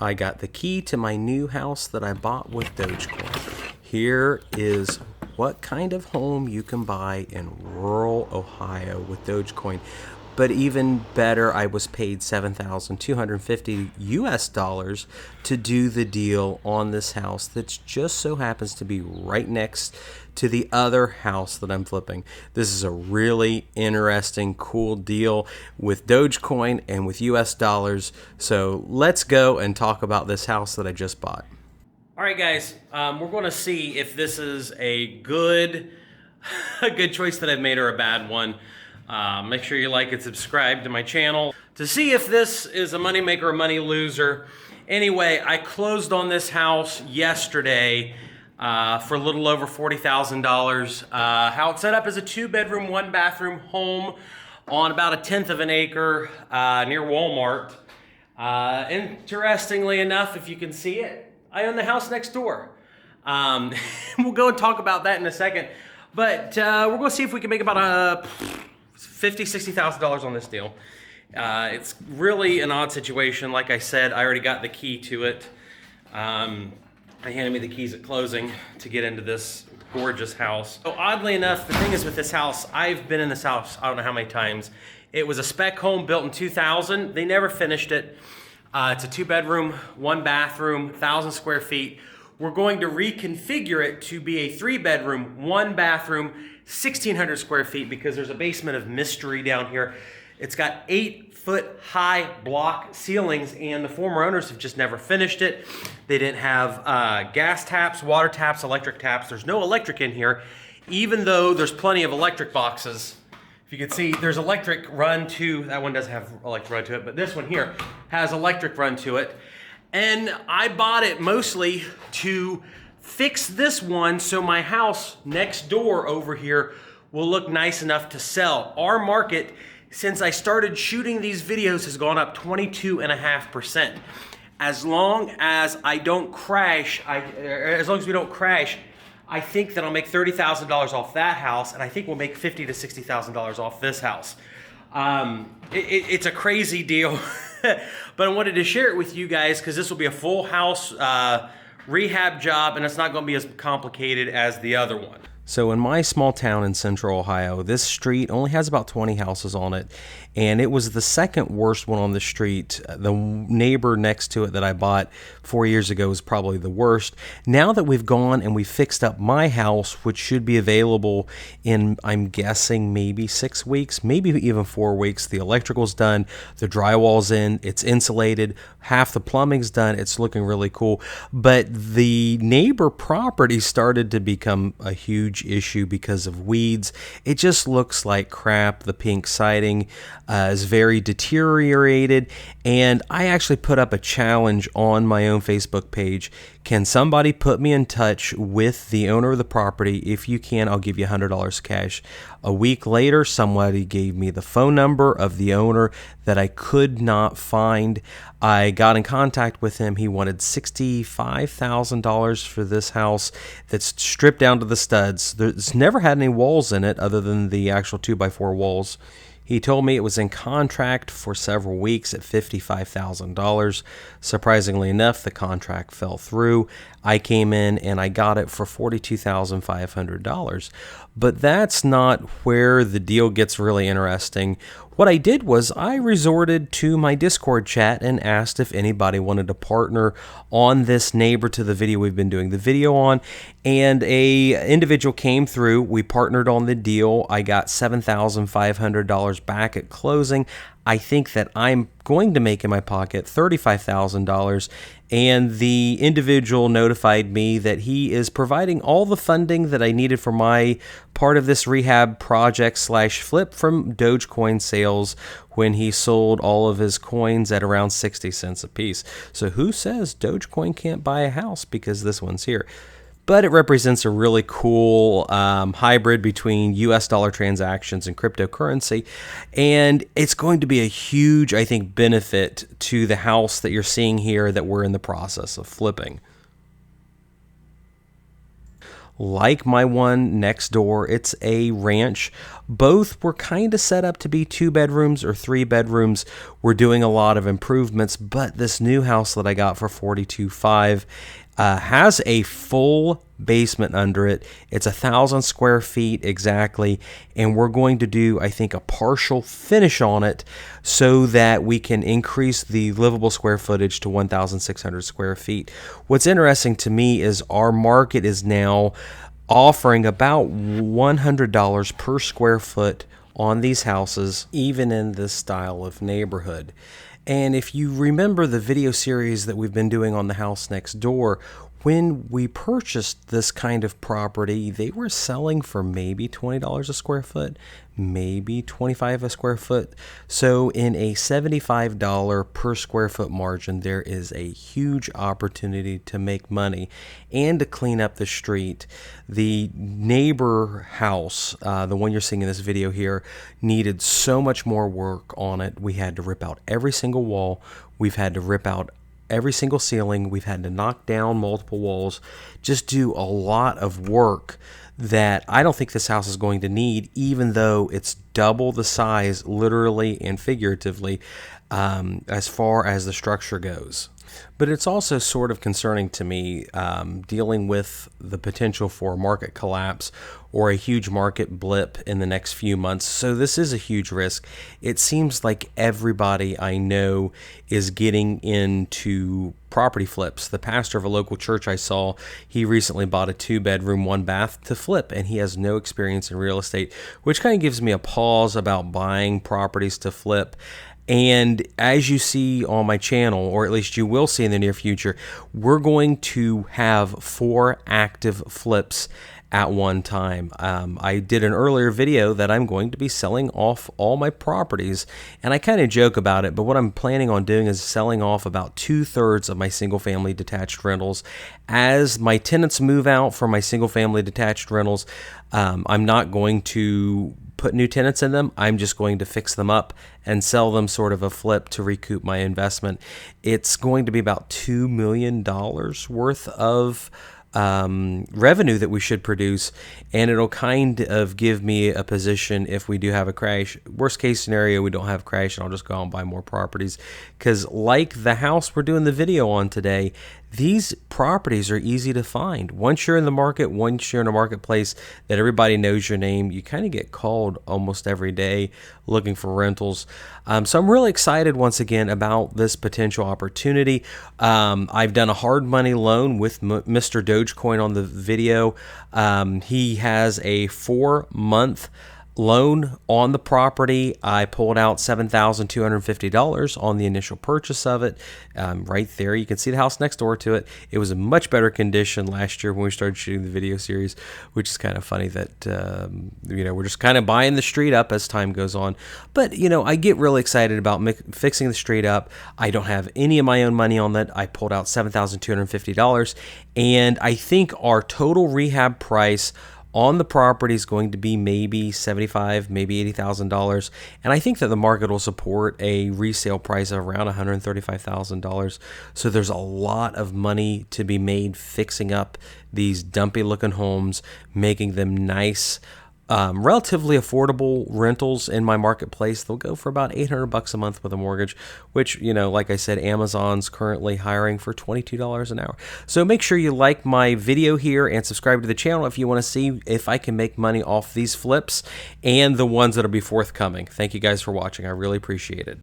I got the key to my new house that I bought with Dogecoin. Here is what kind of home you can buy in rural Ohio with Dogecoin. But even better, I was paid $7,250 US to do the deal on this house that just so happens to be right next to the other house that I'm flipping. This is a really interesting, cool deal with Dogecoin and with US dollars. So let's go and talk about this house that I just bought. All right, guys, we're going to see if this is a good choice that I've made or a bad one. Make sure you like and subscribe to my channel to see if this is a moneymaker or money loser. Anyway, I closed on this house yesterday for a little over $40,000. How it's set up is a 2-bedroom, 1-bathroom home on about 1/10 of an acre near Walmart. Interestingly enough, if you can see it, I own the house next door. We'll go and talk about that in a second. But we're going to see if we can make about $50,000, $60,000 on this deal. It's really an odd situation. Like I said, I already got the key to it. They handed me the keys at closing to get into this gorgeous house. So oddly enough, the thing is with this house, I've been in this house I don't know how many times. It was a spec home built in 2000. They never finished it. It's a 2-bedroom, 1-bathroom, 1,000 square feet. We're going to reconfigure it to be a 3-bedroom, 1-bathroom, 1,600 square feet because there's a basement of mystery down here. It's got 8-foot-high block ceilings, and the former owners have just never finished it. They didn't have gas taps, water taps, electric taps. There's no electric in here, even though there's plenty of electric boxes. If you can see, there's electric run to, that one doesn't have electric run to it, but this one here has electric run to it. And I bought it mostly to fix this one so my house next door over here will look nice enough to sell. Our market, since I started shooting these videos, has gone up 22.5%. As long as I don't crash, as long as we don't crash, I think that I'll make $30,000 off that house, and I think we'll make $50,000 to $60,000 off this house. It's a crazy deal, but I wanted to share it with you guys because this will be a full house rehab job, and it's not going to be as complicated as the other one. So in my small town in central Ohio, this street only has about 20 houses on it, and it was the second worst one on the street. The neighbor next to it that I bought 4 years ago was probably the worst. Now that we've gone and we fixed up my house, which should be available in, I'm guessing, maybe 6 weeks, maybe even 4 weeks. The electrical's done, the drywall's in, it's insulated, half the plumbing's done, it's looking really cool. But the neighbor property started to become a huge issue because of weeds. It just looks like crap. The pink siding is very deteriorated, and I actually put up a challenge on my own Facebook page. Can somebody put me in touch with the owner of the property? If you can, I'll give you $100 cash. A week later, somebody gave me the phone number of the owner that I could not find. I got in contact with him. He wanted $65,000 for this house that's stripped down to the studs. There's never had any walls in it other than the actual 2x4 walls. He told me it was in contract for several weeks at $55,000. Surprisingly enough, the contract fell through. I came in and I got it for $42,500. But that's not where the deal gets really interesting. What I did was I resorted to my Discord chat and asked if anybody wanted to partner on this neighbor to the video we've been doing the video on, and a individual came through. We partnered on the deal. I got $7,500 back at closing. I think that I'm going to make in my pocket $35,000, and the individual notified me that he is providing all the funding that I needed for my part of this rehab project / flip from Dogecoin sales when he sold all of his coins at around 60 cents a piece. So who says Dogecoin can't buy a house because this one's here? But it represents a really cool hybrid between US dollar transactions and cryptocurrency. And it's going to be a huge, I think, benefit to the house that you're seeing here that we're in the process of flipping. like my one next door. It's a ranch. Both were kind of set up to be 2 bedrooms or 3 bedrooms. We're doing a lot of improvements, but this new house that I got for $42,500 has a full basement under it. It's 1,000 square feet exactly, and we're going to do, I think, a partial finish on it so that we can increase the livable square footage to 1,600 square feet. What's interesting to me is our market is now offering about $100 per square foot on these houses, even in this style of neighborhood. And if you remember the video series that we've been doing on the house next door, when we purchased this kind of property, they were selling for maybe $20 a square foot, maybe $25 a square foot. So in a $75 per square foot margin, there is a huge opportunity to make money and to clean up the street. The neighbor house, the one you're seeing in this video here, needed so much more work on it. We had to rip out every single wall. We've had to rip out every single ceiling. We've had to knock down multiple walls, just do a lot of work that I don't think this house is going to need, even though it's double the size, literally and figuratively, as far as the structure goes. But it's also sort of concerning to me, dealing with the potential for market collapse or a huge market blip in the next few months. So this is a huge risk. It seems like everybody I know is getting into property flips. The pastor of a local church I saw, he recently bought a 2-bedroom, 1-bath to flip, and he has no experience in real estate, which kind of gives me a pause about buying properties to flip. And as you see on my channel, or at least you will see in the near future, we're going to have 4 active flips at one time. I did an earlier video that I'm going to be selling off all my properties, and I kind of joke about it, but what I'm planning on doing is selling off about 2/3 of my single-family detached rentals. As my tenants move out from my single-family detached rentals, I'm not going to put new tenants in them. I'm just going to fix them up and sell them sort of a flip to recoup my investment. It's going to be about $2 million worth of revenue that we should produce, and it'll kind of give me a position if we do have a crash. Worst case scenario, we don't have a crash, and I'll just go out and buy more properties, because like the house we're doing the video on today, these properties are easy to find. Once you're in the market, once you're in a marketplace that everybody knows your name, you kind of get called almost every day looking for rentals. So I'm really excited once again about this potential opportunity. I've done a hard money loan with Mr. DOGECOIN on the video. He has a 4-month loan on the property. I pulled out $7,250 on the initial purchase of it. Right there, you can see the house next door to it. It was in much better condition last year when we started shooting the video series, which is kind of funny that we're just kind of buying the street up as time goes on. But I get really excited about fixing the street up. I don't have any of my own money on that. I pulled out $7,250, and I think our total rehab price on the property is going to be maybe $75,000, maybe $80,000, and I think that the market will support a resale price of around $135,000. So there's a lot of money to be made fixing up these dumpy-looking homes, making them nice, relatively affordable rentals in my marketplace. They'll go for about $800 a month with a mortgage, which, like I said, Amazon's currently hiring for $22 an hour. So make sure you like my video here and subscribe to the channel if you want to see if I can make money off these flips and the ones that'll be forthcoming. Thank you guys for watching. I really appreciate it.